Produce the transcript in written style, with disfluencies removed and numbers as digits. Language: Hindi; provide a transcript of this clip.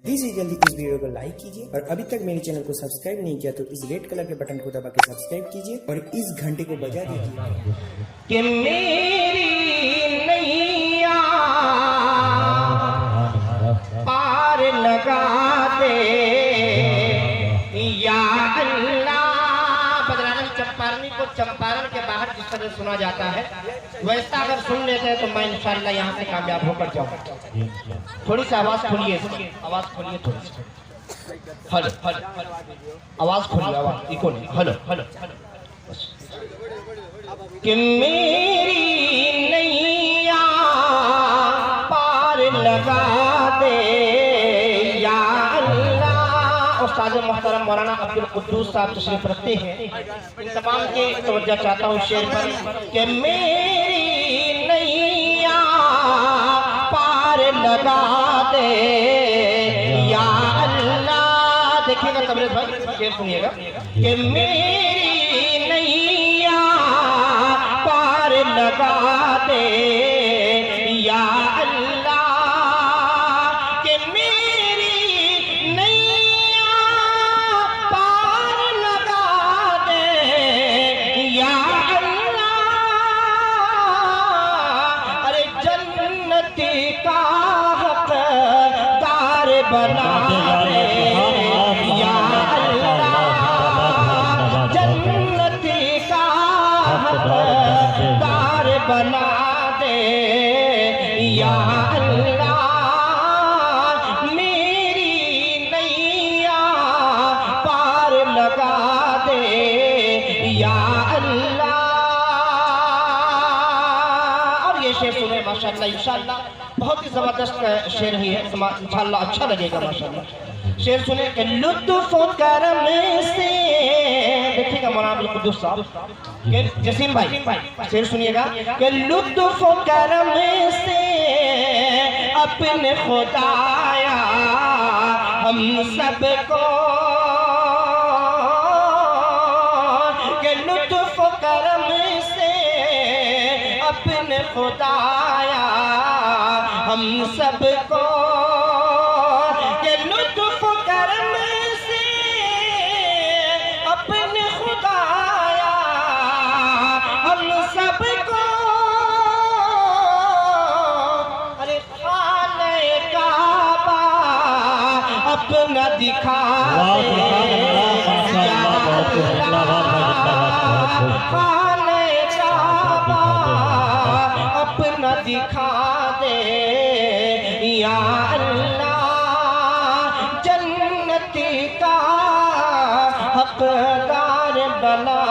प्लीज जल्दी इस वीडियो को लाइक कीजिए और अभी तक मेरे चैनल को सब्सक्राइब नहीं किया तो इस रेड कलर के बटन को दबा के सब्सक्राइब कीजिए और इस घंटे को बजा दीजिए कि मेरी नैया पार लगा दे या अल्लाह। बदरानंद चंपारनी को चंपारण के बाहर जिस तरह सुना जाता है वैसा अगर सुन लेते हैं तो मैं इंशाअल्लाह यहाँ से कामयाब होकर जाऊंगा। थोड़ी सी आवाज खोलिए, आवाज खोलिए थोड़ी सी। हेलो हेलो, आवाज खोलिए, आवाज इको नहीं। हेलो हेलो कि मेरी नैया पार लगा दे या अल्लाह। उस्ताद मोहतरम मौलाना अब्दुल कुद्दूस साहब तशरीफ रखते हैं, इन तमाम के तवज्जो चाहता हूँ शेर पर कि मेरी नैया पार लगा दे या अल्लाह। देखिएगा तबरेज भाई, शेर सुनिएगा कि मेरी नैया पार लगा दे या अल्लाह। कि मेरी नैया पार लगा दे या अल्लाह। अरे जन्नती का हकदार बना दे या अल्लाह। जन्नती का हकदार बना दे या अल्लाह। मेरी नैया पार लगा दे या अल्लाह। और ये शेर सुने माशाअल्लाह, इंशाअल्लाह बहुत ही जबरदस्त शेर ही है, इंशाअल्लाह अच्छा लगेगा माशाअल्लाह। शेर सुने कि लुत्फ करम से, देखिएगा मौलाना अब्दुल कुद्दूस साहब के जसीम भाई शेर सुनिएगा कि लुत्फ करम से अपने खुदाया हम सबको, कि लुत्फ करम से अपने खुदाया हम सबको, कि लुत्फ करम से अपने खुदाया हम सबको। अरे खाने काबा अपना दिखा दे, खाने काबा अपना दिखा दे या अल्लाह। जन्नती का हकदार बना